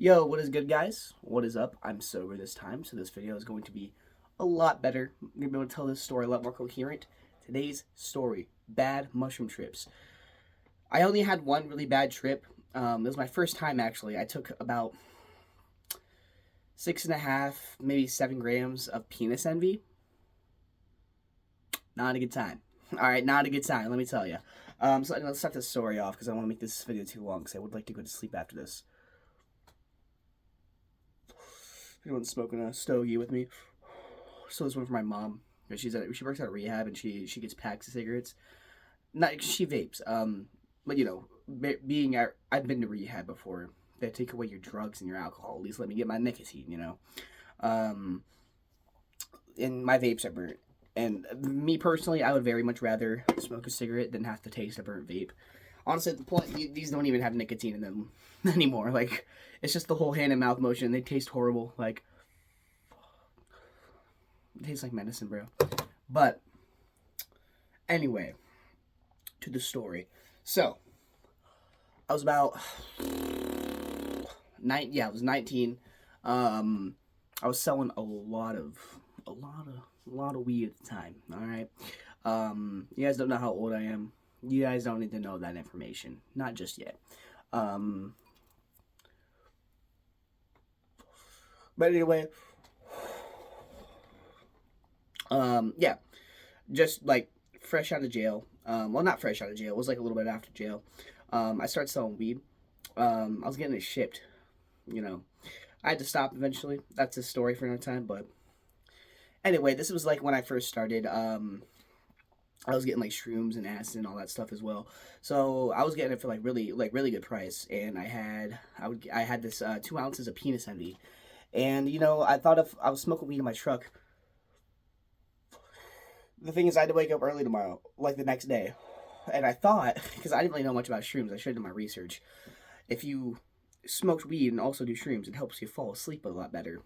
Yo, what is good, guys? What is up? I'm sober this time, so this video is going to be a lot better. I'm going to be able to tell this story a lot more coherent. Today's story, bad mushroom trips. I only had one really bad trip. It was my first time, actually. I took about 6.5, maybe 7 grams of penis envy. Not a good time. All right, not a good time, let me tell you. So let's start this story off because I don't want to make this video too long because I would like to go to sleep after this. Everyone's smoking a stogie with me. So this one for my mom. She works at a rehab and she gets packs of cigarettes. Not she vapes. But I've been to rehab before. They take away your drugs and your alcohol. At least let me get my nicotine. And my vapes are burnt. And me personally, I would very much rather smoke a cigarette than have to taste a burnt vape. Honestly, at the point, these don't even have nicotine in them anymore. Like, it's just the whole hand and mouth motion. They taste horrible. Like, it tastes like medicine, bro. But, anyway, to the story. So, I was about I was 19. I was selling a lot of weed at the time. All right. You guys don't know how old I am. You guys don't need to know that information. Not just yet. But anyway, yeah, just like fresh out of jail. Well, not fresh out of jail. It was like a little bit after jail. I started selling weed. I was getting it shipped. I had to stop eventually. That's a story for another time. But anyway, this was like when I first started. I was getting like shrooms and acid and all that stuff as well. So I was getting it for like really good price. And I had this 2 ounces of penis envy. And I thought if I was smoking weed in my truck. The thing is, I had to wake up early tomorrow, like the next day. And I thought, because I didn't really know much about shrooms, I should have done my research. If you smoked weed and also do shrooms, it helps you fall asleep a lot better.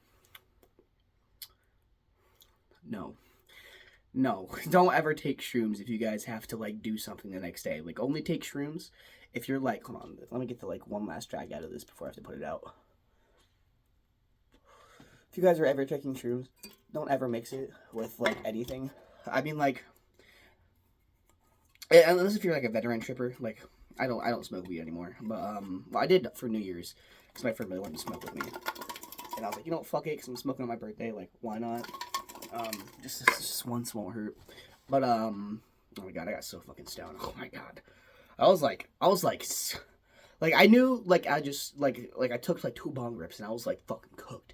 No, don't ever take shrooms if you guys have to like do something the next day. Like, only take shrooms if you're like, hold on, let me get to like one last drag out of this before I have to put it out. If you guys are ever taking shrooms, don't ever mix it with like anything. I mean, like, unless if you're like a veteran tripper. Like, I don't smoke weed anymore, but well, I did for New Year's because my friend really wanted to smoke with me, and I was like, fuck it, because I'm smoking on my birthday. Like, why not? Just once won't hurt. But oh my god, I got so fucking stoned. Oh my god, I was like, I knew, like, I just like I took like 2 bong rips and I was like fucking cooked.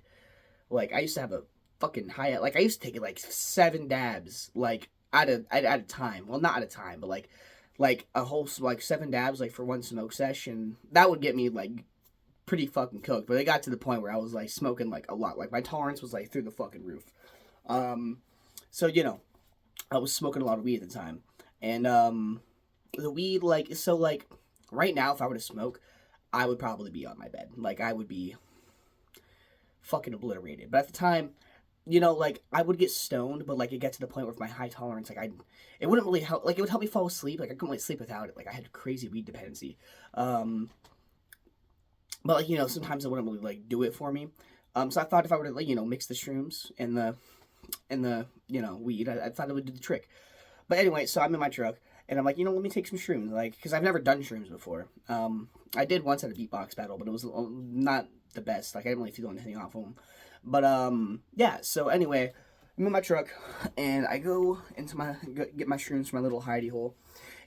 Like, I used to have a fucking high, like, I used to take it like 7 dabs, like at a time. Well, not at a time, but like a whole like 7 dabs like for one smoke session. That would get me like pretty fucking cooked. But it got to the point where I was like smoking like a lot. Like, my tolerance was like through the fucking roof. So I was smoking a lot of weed at the time, and the weed, like, so like right now, if I were to smoke, I would probably be on my bed. Like, I would be fucking obliterated. But at the time, like, I would get stoned, but like it got to the point where with my high tolerance, like, it wouldn't really help. Like, it would help me fall asleep. Like, I couldn't really sleep without it. Like, I had crazy weed dependency. But like, sometimes it wouldn't really like do it for me. So I thought if I were to like mix the shrooms and the weed, I thought it would do the trick. But anyway, so I'm in my truck and I'm like, let me take some shrooms, like, because I've never done shrooms before. I did once at a beatbox battle, but it was not the best. Like, I didn't really feel anything off of them. But yeah. So anyway, I'm in my truck and I go get my shrooms from my little hidey hole,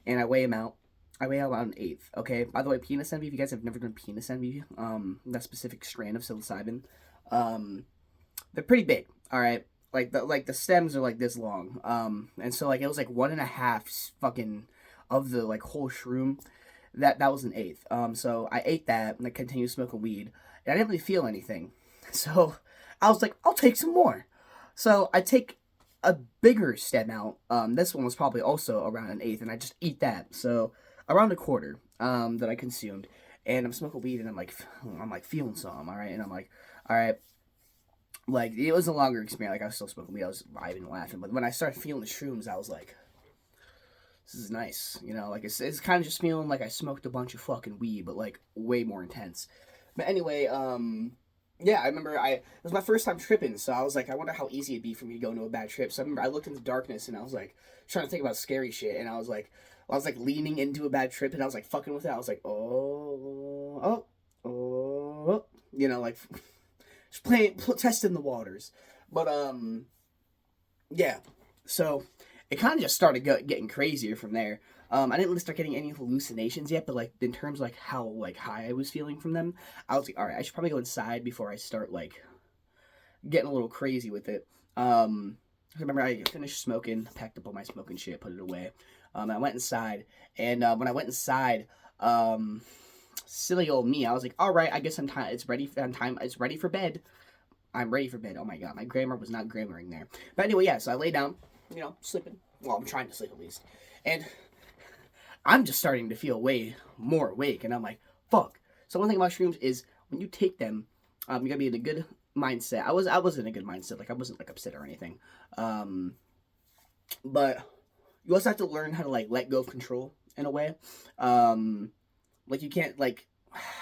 and I weigh them out. I weigh out about an eighth. Okay. By the way, penis envy. If you guys have never done penis envy, that specific strand of psilocybin, they're pretty big. All right. Like the stems are like this long. And so like it was like 1.5 fucking of the like whole shroom. That was an eighth. So I ate that and I continued smoking weed, and I didn't really feel anything. So I was like, I'll take some more. So I take a bigger stem out. This one was probably also around an eighth, and I just eat that. So around a quarter that I consumed, and I'm smoking weed, and I'm like feeling some, all right, and I'm like, all right. Like, it was a longer experience. Like, I was still smoking weed. I was vibing and laughing. But when I started feeling the shrooms, I was like, this is nice. Like, it's kind of just feeling like I smoked a bunch of fucking weed, but, like, way more intense. But anyway, yeah, I remember it was my first time tripping, so I was like, I wonder how easy it'd be for me to go into a bad trip. So I remember I looked into darkness and I was like trying to think about scary shit, and I was like leaning into a bad trip, and I was like fucking with it. I was like, oh, like just testing the waters. But yeah, so it kind of just started getting crazier from there. I didn't really start getting any hallucinations yet, but like in terms of like how like high I was feeling from them, I was like, all right, I should probably go inside before I start like getting a little crazy with it. I remember I finished smoking, packed up all my smoking shit, put it away. I went inside, and when I went inside, silly old me, I was like, all right, I guess I'm time. It's ready. I'm time. It's ready for bed. I'm ready for bed. Oh my god, my grammar was not grammaring there. But anyway, yeah. So I lay down, sleeping. Well, I'm trying to sleep at least, and I'm just starting to feel way more awake, and I'm like, fuck. So one thing about shrooms is when you take them, you gotta be in a good mindset. I was in a good mindset, like I wasn't like upset or anything. But you also have to learn how to like let go of control in a way. Like you can't like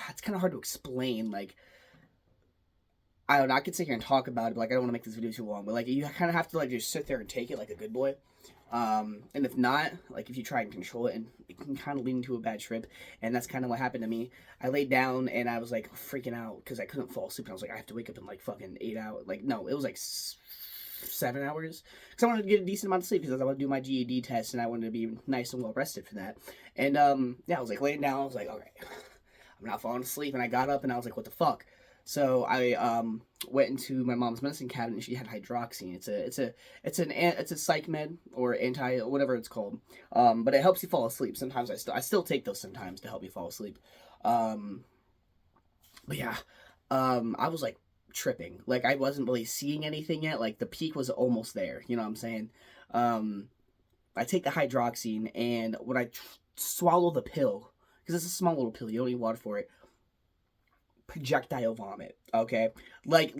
it's kind of hard to explain. Like I don't know. I could sit here and talk about it, but like I don't want to make this video too long. But like you kind of have to like just sit there and take it like a good boy. And if not, like if you try and control it, and it can kind of lead into a bad trip, and that's kind of what happened to me. I laid down and I was like freaking out because I couldn't fall asleep, and I was like, I have to wake up in like fucking 8 hours. Like no, it was like 7 hours because I wanted to get a decent amount of sleep because I wanted to do my GED test and I wanted to be nice and well rested for that. And yeah, I was like laying down. I was like, all right, I'm not falling asleep, and I got up and I was like, what the fuck? So I went into my mom's medicine cabinet and she had hydroxine. It's a psych med or anti whatever it's called. But it helps you fall asleep. Sometimes I still take those sometimes to help me fall asleep. But yeah, I was like tripping. Like I wasn't really seeing anything yet. Like the peak was almost there. You know what I'm saying? I take the hydroxine, and when I swallow the pill, because it's a small little pill, you don't need water for it. Projectile vomit. Okay, like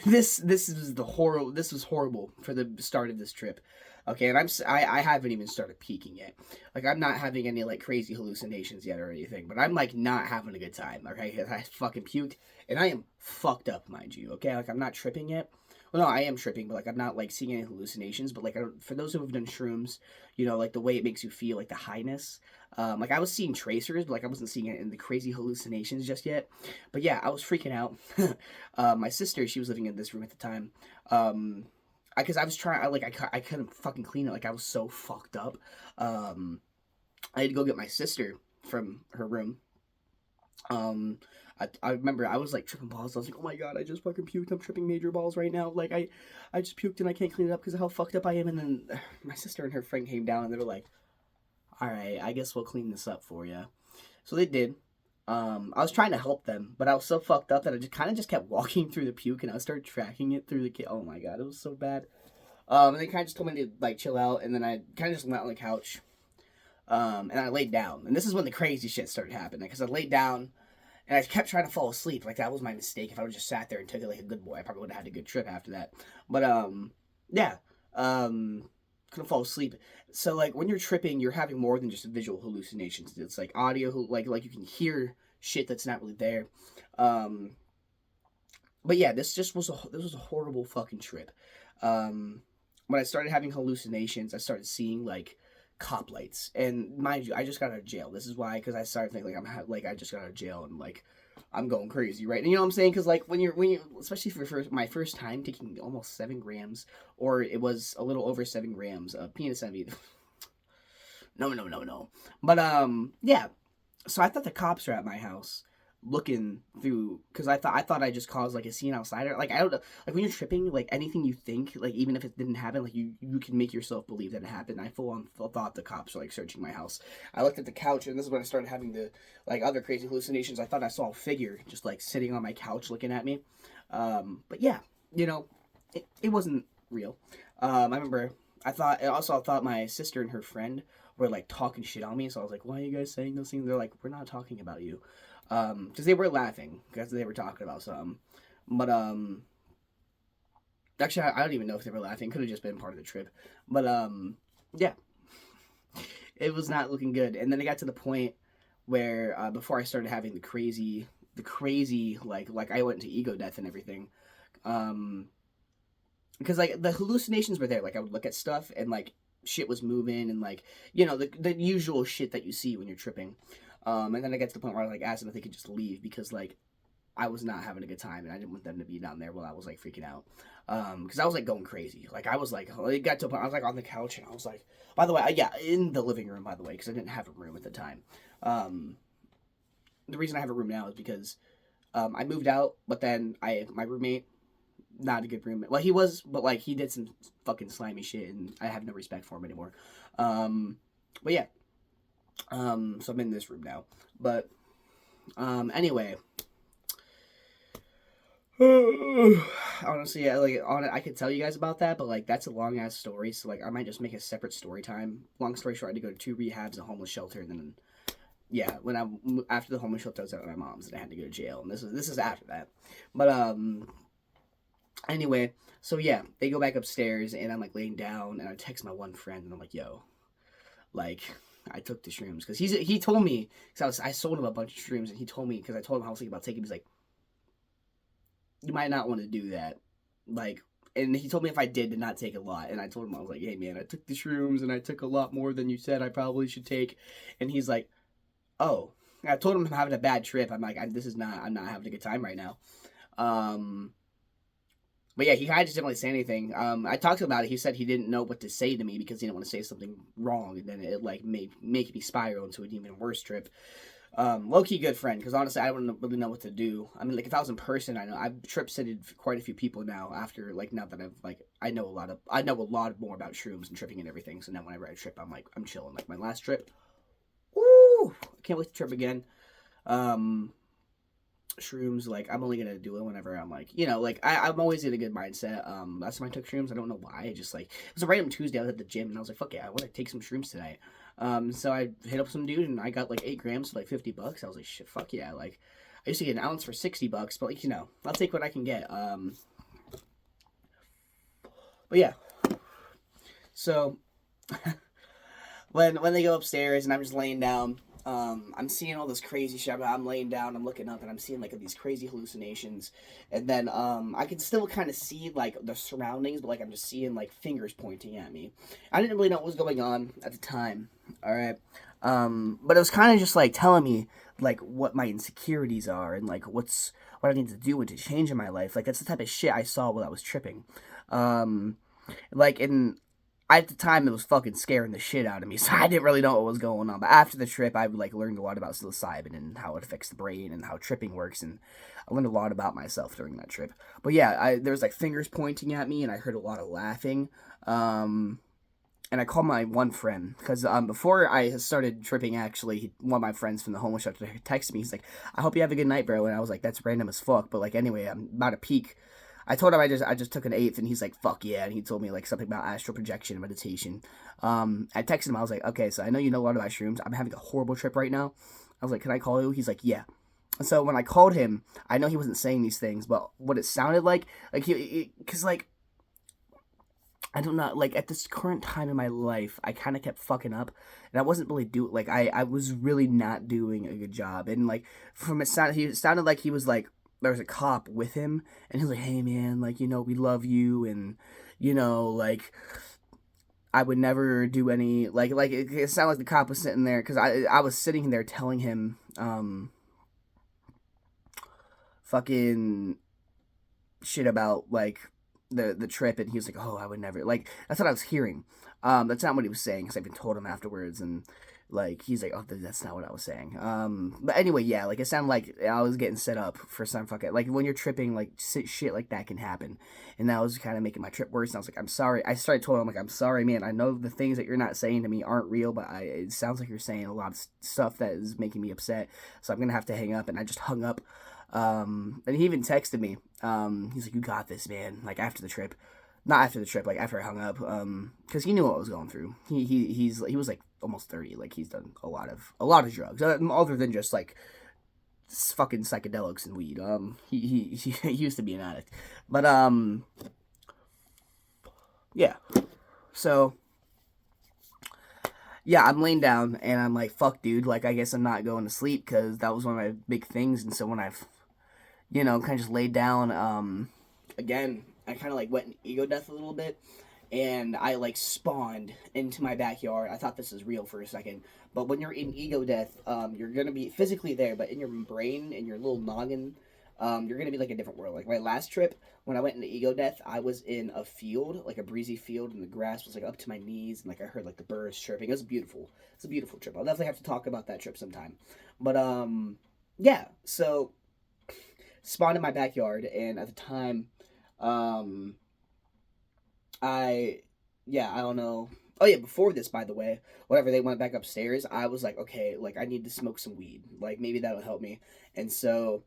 this is the horror. This was horrible for the start of this trip. Okay, and I haven't even started peaking yet. Like I'm not having any like crazy hallucinations yet or anything, but I'm like not having a good time. Okay, I fucking puked and I am fucked up, mind you. Okay, like I'm not tripping yet. Well, no, I am tripping, but like I'm not like seeing any hallucinations. But like for those who have done shrooms, like the way it makes you feel, like the highness. Like I was seeing tracers, but like I wasn't seeing it in the crazy hallucinations just yet. But yeah, I was freaking out. My sister, she was living in this room at the time. Because I was trying, I couldn't fucking clean it. Like I was so fucked up. I had to go get my sister from her room. I remember I was like tripping balls. I was like, oh my god, I just fucking puked. I'm tripping major balls right now. Like I just puked and I can't clean it up because of how fucked up I am. And then my sister and her friend came down and they were like, all right, I guess we'll clean this up for you. So they did. I was trying to help them, but I was so fucked up that I just kept walking through the puke, and I started tracking it through the oh my god, it was so bad. And they kind of just told me to like chill out, and then I kind of just went on the couch. And I laid down, and this is when the crazy shit started happening because I laid down, and I kept trying to fall asleep. Like that was my mistake. If I would just sat there and took it like a good boy, I probably would have had a good trip after that. But yeah, couldn't fall asleep. So like when you're tripping, you're having more than just visual hallucinations. It's like audio, like you can hear shit that's not really there. But yeah, this was a horrible fucking trip. When I started having hallucinations, I started seeing like cop lights, and mind you, I just got out of jail. This is why, because I started thinking like I just got out of jail and like I'm going crazy, right? And you know what I'm saying? Because like when you especially for my first time taking almost 7 grams, or it was a little over 7 grams of penis envy. No. But yeah. So I thought the cops were at my house looking through, because I thought I just caused like a scene outside. Like I don't know, like when you're tripping, like anything you think, like even if it didn't happen, like you can make yourself believe that it happened. I full on thought the cops were like searching my house. I looked at the couch, and this is when I started having the like other crazy hallucinations. I thought I saw a figure just like sitting on my couch looking at me. But yeah, it wasn't real. I remember I thought my sister and her friend were like talking shit on me, so I was like, why are you guys saying those things? They're like, we're not talking about you. Because they were laughing because they were talking about something. But actually I don't even know if they were laughing. Could have just been part of the trip. But yeah, it was not looking good. And then it got to the point where before I started having the crazy the crazy, like I went to ego death and everything. Because like the hallucinations were there. Like I would look at stuff and like shit was moving and like the usual shit that you see when you're tripping. And then I get to the point where I like asked them if they could just leave because like I was not having a good time and I didn't want them to be down there while I was like freaking out. Because I was like going crazy. Like I was like, it got to a point I was like on the couch and I was like, by the way, in the living room, by the way, because I didn't have a room at the time. The reason I have a room now is because I moved out, but then my roommate, not a good roommate. Well, he was, but like he did some fucking slimy shit, and I have no respect for him anymore. But yeah, so I'm in this room now. But anyway, honestly, I could tell you guys about that, but like that's a long ass story. So like I might just make a separate story time. Long story short, I had to go to 2 rehabs, a homeless shelter, and then yeah, after the homeless shelter, I was at my mom's, and I had to go to jail. And this is after that. But anyway, so yeah, they go back upstairs, and I'm like laying down, and I text my one friend, and I'm like, yo, like I took the shrooms because he told me because I sold him a bunch of shrooms, and he told me because I told him I was thinking about taking. He's like, you might not want to do that, like. And he told me if I did to not take a lot. And I told him, I was like, hey, man, I took the shrooms, and I took a lot more than you said I probably should take. And he's like, oh. I told him I'm having a bad trip. I'm like, I'm not having a good time right now. But yeah, he kind of just didn't really say anything. I talked to him about it. He said he didn't know what to say to me because he didn't want to say something wrong. And then it like make me spiral into an even worse trip. Low-key good friend, because honestly, I don't really know what to do. I mean, like, if I was in person, I've trip-sitted quite a few people now after, like, now that I've, like, I know a lot more about shrooms and tripping and everything, so now whenever I trip, I'm chilling. Like, my last trip, woo! I can't wait to trip again. Shrooms, like, I'm only gonna do it whenever I'm, like, like, I'm always in a good mindset. Last time I took shrooms, I don't know why, it was a random Tuesday, I was at the gym, and I was like, fuck yeah, I want to take some shrooms tonight. So I hit up some dude and I got like 8 grams for like $50. I was like, shit, fuck yeah. Like, I used to get an ounce for $60, but like, I'll take what I can get. But yeah. So, when they go upstairs and I'm just laying down, I'm seeing all this crazy shit. I'm laying down, I'm looking up, and I'm seeing like these crazy hallucinations. And then I can still kind of see like the surroundings, but like I'm just seeing like fingers pointing at me. I didn't really know what was going on at the time. All right, but it was kind of just like telling me like what my insecurities are and like what I need to do and to change in my life. Like that's the type of shit I saw while I was tripping. Like in at the time, it was fucking scaring the shit out of me, so I didn't really know what was going on. But after the trip, I like learned a lot about psilocybin and how it affects the brain and how tripping works, and I learned a lot about myself during that trip. But yeah, there was like fingers pointing at me, and I heard a lot of laughing. And I called my one friend because before I started tripping, actually, one of my friends from the homeless shelter texted me. He's like, "I hope you have a good night, bro." And I was like, "That's random as fuck." But like, anyway, I'm about to peak. I told him I just took an 8th, and he's like, fuck yeah, and he told me, like, something about astral projection and meditation. I texted him, I was like, okay, so I know you know a lot about shrooms, I'm having a horrible trip right now. I was like, can I call you? He's like, yeah. And so when I called him, I know he wasn't saying these things, but what it sounded like because, like, I don't know, like, at this current time in my life, I kind of kept fucking up, and I wasn't really I was really not doing a good job, and, like, from it sounded like he was, like, there was a cop with him, and he was like, hey, man, like, we love you, and, like, I would never do any, like, it sounded like the cop was sitting there, because I was sitting there telling him, fucking shit about, like, the trip, and he was like, oh, I would never, like, that's what I was hearing. That's not what he was saying, because I even told him afterwards, and, like, he's like, oh, that's not what I was saying. But anyway, yeah, like, it sounded like I was getting set up for some fucking, like, when you're tripping, like, shit like that can happen, and that was kind of making my trip worse, and I was like, I'm sorry. I started telling him, like, I'm sorry, man, I know the things that you're not saying to me aren't real, but it sounds like you're saying a lot of stuff that is making me upset, so I'm gonna have to hang up, and I just hung up. And he even texted me, he's like, you got this, man, like, after the trip. Not after the trip, like, after I hung up, because he knew what I was going through. He was, like, almost 30, like, he's done a lot of drugs, other than just, like, fucking psychedelics and weed. He used to be an addict, but, yeah, so, yeah, I'm laying down and I'm like, fuck, dude. Like, I guess I'm not going to sleep because that was one of my big things. And so when I've, kind of just laid down, again, I kind of like went in ego death a little bit. And I like spawned into my backyard. I thought this was real for a second. But when you're in ego death, you're going to be physically there, but in your brain, in your little noggin, you're going to be like a different world. Like my last trip, when I went into ego death, I was in a field, like a breezy field, and the grass was like up to my knees, and like I heard like the birds chirping. It was beautiful. It's a beautiful trip. I'll definitely have to talk about that trip sometime. But yeah. So spawned in my backyard, and at the time, um, I, yeah, I don't know. Oh yeah, before this, by the way, whenever they went back upstairs, I was like, okay, like I need to smoke some weed. Like maybe that'll help me. And so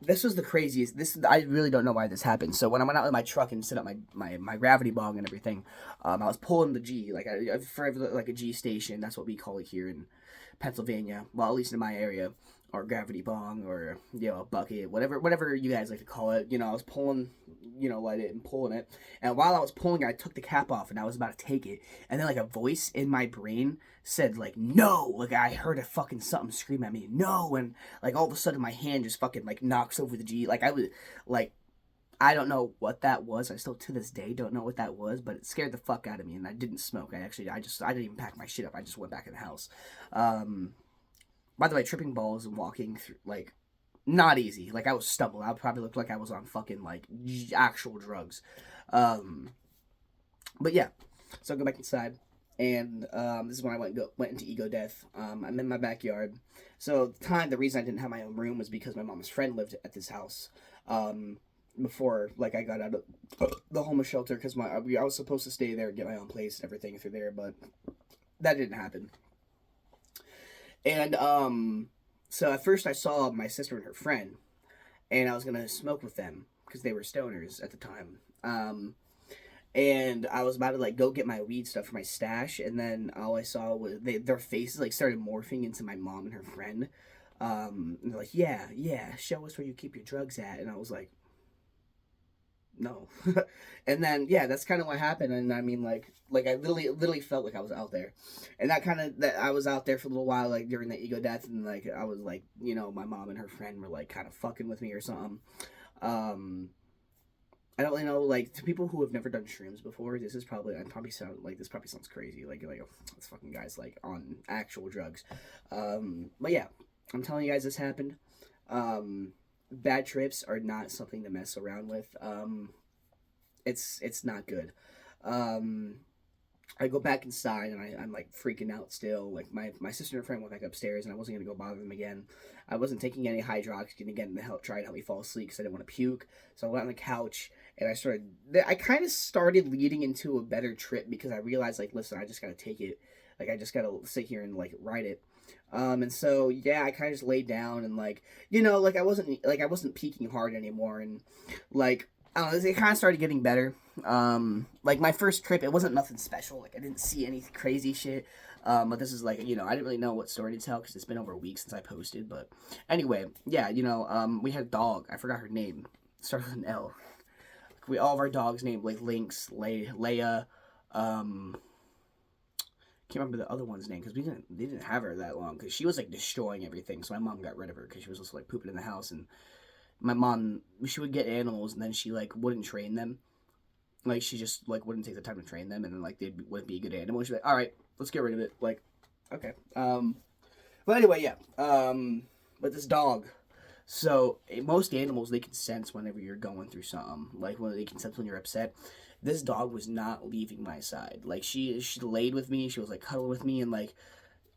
this was the craziest. This I really don't know why this happened. So when I went out in my truck and set up my gravity bong and everything, I was pulling the G like forever like a G station. That's what we call it here in Pennsylvania. Well, at least in my area, or gravity bong, or a bucket, whatever you guys like to call it. I was pulling, light it and pulling it. And while I was pulling it, I took the cap off and I was about to take it, and then like a voice in my brain said like no, like I heard a fucking something scream at me no, and like all of a sudden my hand just fucking like knocks over the G. Like I was like, I don't know what that was. I still to this day don't know what that was, but it scared the fuck out of me. And I didn't smoke. I didn't even pack my shit up. I just went back in the house. Um, by the way, tripping balls and walking through like not easy. Like I was stumbling. I probably looked like I was on fucking like actual drugs. Um, but yeah, so I go back inside, and this is when I went into ego death. I'm in my backyard. So at the time, the reason I didn't have my own room was because my mom's friend lived at this house. Before like I got out of the homeless shelter, because I was supposed to stay there and get my own place and everything through there, but that didn't happen. And so at first I saw my sister and her friend, and I was gonna smoke with them because they were stoners at the time. And I was about to like go get my weed stuff for my stash, and then all I saw was their faces like started morphing into my mom and her friend. And they're like, yeah, show us where you keep your drugs at, and I was like, no. And then yeah, that's kind of what happened. And I mean like I literally felt like I was out there, and that I was out there for a little while like during the ego death, and like I was like my mom and her friend were like kind of fucking with me or something. um I don't really know, like, to people who have never done shrooms before, this probably sounds crazy, like, oh, this fucking guy's, like, on actual drugs. But yeah, I'm telling you guys this happened. Bad trips are not something to mess around with. It's not good. Um, I go back inside and I'm like freaking out still. Like my sister and friend went back upstairs and I wasn't gonna go bother them again. I wasn't taking any hydroxyzine again to try to help me fall asleep because I didn't want to puke. So I went on the couch and I kind of started leading into a better trip because I realized like, listen, I just gotta take it. Like I just gotta sit here and like ride it. And so yeah, I kind of just laid down and like like I wasn't peaking hard anymore, and like I don't know, it kind of started getting better. Like my first trip, it wasn't nothing special. Like I didn't see any crazy shit. But this is like I didn't really know what story to tell because it's been over a week since I posted. But anyway, yeah, we had a dog. I forgot her name. It started with an L. We all of our dogs named like Lynx, Leia. Can't remember the other one's name because they didn't have her that long because she was like destroying everything. So my mom got rid of her because she was just like pooping in the house, and my mom, she would get animals and then she like wouldn't train them. Like she just like wouldn't take the time to train them, and then like they wouldn't be a good animal. She'd be like, all right, let's get rid of it. Like, okay. But anyway, yeah. But this dog. So most animals, they can sense whenever you're going through something. Like when they can sense when you're upset. This dog was not leaving my side. Like she laid with me. She was like cuddling with me, and like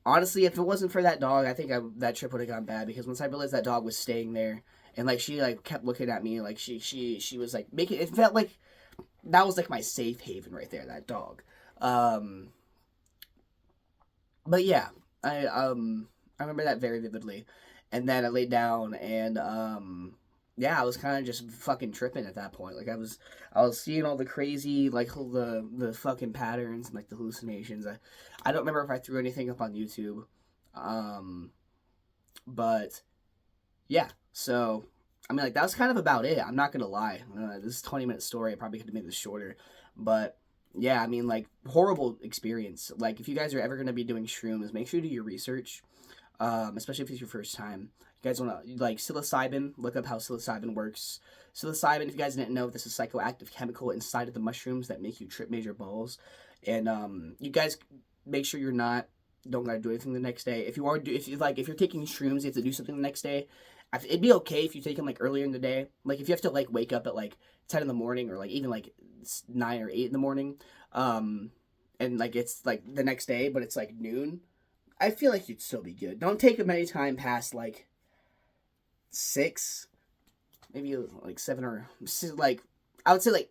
honestly, if it wasn't for that dog, I think that trip would have gone bad because once I realized that dog was staying there, and like she like kept looking at me, like she was like making it felt like that was like my safe haven right there, that dog. Um, but yeah, I remember that very vividly. And then I laid down and yeah, I was kind of just fucking tripping at that point. Like I was seeing all the crazy like the fucking patterns and like the hallucinations. I don't remember if I threw anything up on YouTube. Um, but yeah, so I mean, like that was kind of about it. I'm not gonna lie. This is a 20-minute story. I probably could have made this shorter, but yeah, I mean, like, horrible experience. Like, if you guys are ever going to be doing shrooms, make sure you do your research, especially if it's your first time. You guys want to, like, psilocybin, look up how psilocybin works. Psilocybin, if you guys didn't know, this is a psychoactive chemical inside of the mushrooms that make you trip major balls. And you guys make sure you're not, don't gotta do anything the next day. If you are, if you're taking shrooms, you have to do something the next day. It'd be okay if you take them like earlier in the day. Like if you have to like wake up at like 10 in the morning or like even like 9 or 8 in the morning, and like it's like the next day, but it's like noon. I feel like you'd still be good. Don't take them any time past like 6, maybe like 7 or like I would say like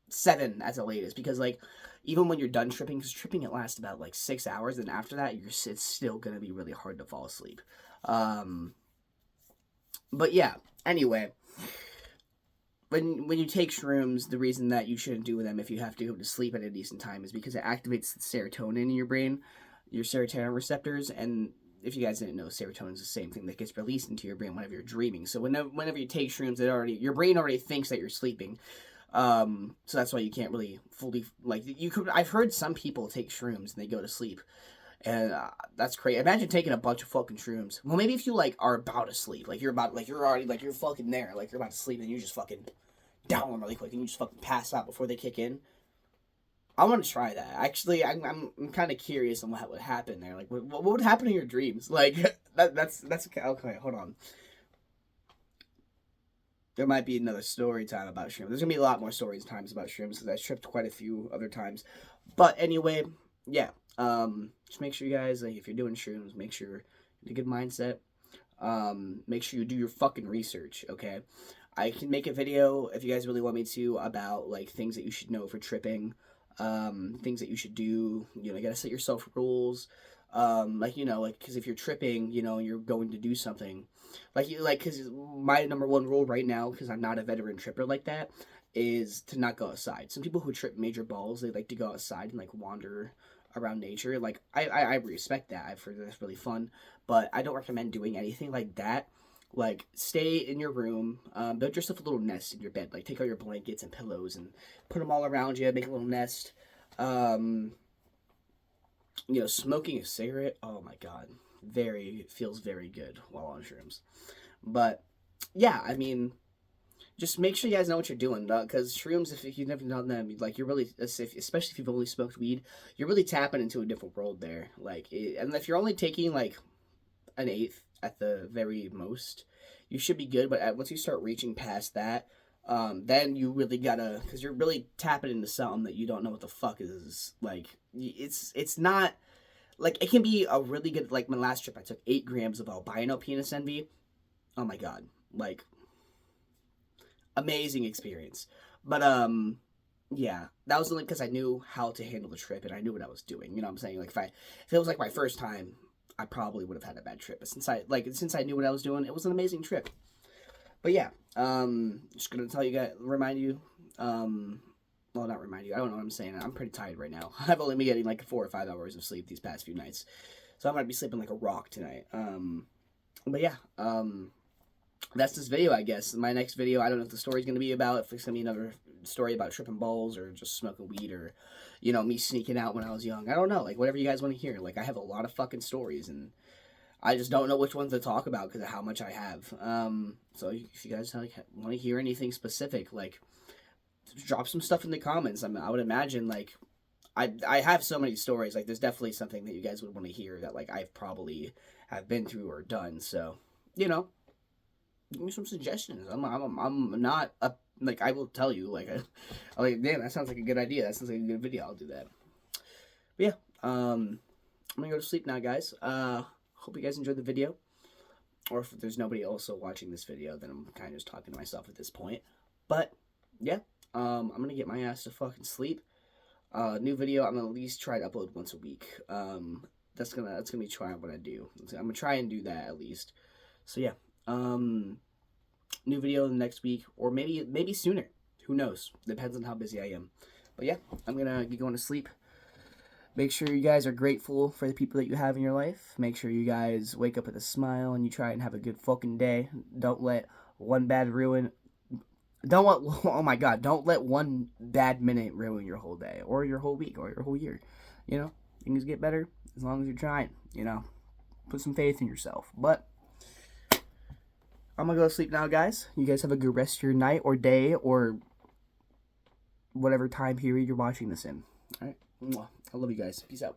7 at the latest, because like even when you're done tripping, because tripping it lasts about like 6 hours, and after that it's still gonna be really hard to fall asleep. But yeah, anyway, when you take shrooms, the reason that you shouldn't do them if you have to go to sleep at a decent time is because it activates the serotonin in your brain, your serotonin receptors. And if you guys didn't know, serotonin is the same thing that gets released into your brain whenever you're dreaming. So whenever you take shrooms, your brain already thinks that you're sleeping. So that's why you can't really fully, like, I've heard some people take shrooms and they go to sleep. And that's crazy. Imagine taking a bunch of fucking shrooms. Well, maybe if you like are about to sleep, like you're already like you're fucking there, like you're about to sleep, and you just fucking down them really quick, and you just fucking pass out before they kick in. I want to try that. Actually, I'm kind of curious on what would happen there. Like, what would happen in your dreams? Like, that's okay. Okay, hold on. There might be another story time about shrooms. There's gonna be a lot more stories times about shrooms because I tripped quite a few other times. But anyway, yeah. Just make sure you guys, like, if you're doing shrooms, make sure you're in a good mindset. Make sure you do your fucking research, okay? I can make a video, if you guys really want me to, about, like, things that you should know for tripping, things that you should do. You know, you gotta set yourself rules. Like, you know, like, because if you're tripping, you know, you're going to do something. Because my number one rule right now, because I'm not a veteran tripper like that, is to not go outside. Some people who trip major balls, they like to go outside and, like, wander around nature. Like, I respect that. I've heard that's really fun, but I don't recommend doing anything like that. Like, stay in your room, build yourself a little nest in your bed. Like, take out your blankets and pillows and put them all around you, make a little nest. You know, smoking a cigarette, oh my god, feels very good while on shrooms. But yeah, I mean, just make sure you guys know what you're doing, because shrooms, if you've never done them, like, you're really, especially if you've only smoked weed, you're really tapping into a different world there. Like, and if you're only taking like an eighth at the very most, you should be good. But once you start reaching past that, then you really gotta, because you're really tapping into something that you don't know what the fuck is. Like, it's not, like, it can be a really good, like, my last trip, I took 8 grams of albino penis envy. Oh my god, like, amazing experience. But yeah, that was only because I knew how to handle the trip and I knew what I was doing. You know what I'm saying? Like, if it was like my first time, I probably would have had a bad trip. But since I knew what I was doing, it was an amazing trip. But yeah, just gonna tell you guys, remind you, well, not remind you, I don't know what I'm saying. I'm pretty tired right now. I've only been getting like 4 or 5 hours of sleep these past few nights, so I'm gonna be sleeping like a rock tonight. But yeah, that's this video, I guess. My next video, I don't know if the story's going to be about, if it's going to be another story about tripping balls or just smoking weed or, you know, me sneaking out when I was young. I don't know. Like, whatever you guys want to hear. Like, I have a lot of fucking stories, and I just don't know which ones to talk about because of how much I have. So if you guys like, want to hear anything specific, like, drop some stuff in the comments. I would imagine, like, I have so many stories. Like, there's definitely something that you guys would want to hear that, like, I've probably have been through or done. So, you know, give me some suggestions. I'm not a, like, I will tell you, like, I'm like, damn, that sounds like a good idea. That sounds like a good video. I'll do that. But yeah, I'm gonna go to sleep now, guys. Hope you guys enjoyed the video. Or if there's nobody also watching this video, then I'm kind of just talking to myself at this point. But yeah, I'm gonna get my ass to fucking sleep. New video, I'm gonna at least try to upload once a week. That's gonna be trying what I do. I'm gonna try and do that at least. So yeah, new video next week, or maybe sooner. Who knows? Depends on how busy I am. But yeah, I'm gonna get going to sleep. Make sure you guys are grateful for the people that you have in your life. Make sure you guys wake up with a smile and you try and have a good fucking day. Don't let one bad Don't let, oh my God, don't let one bad minute ruin your whole day or your whole week or your whole year. You know, things get better as long as you're trying. You know, put some faith in yourself. But I'm gonna go to sleep now, guys. You guys have a good rest of your night or day or whatever time period you're watching this in. All right, I love you guys. Peace out.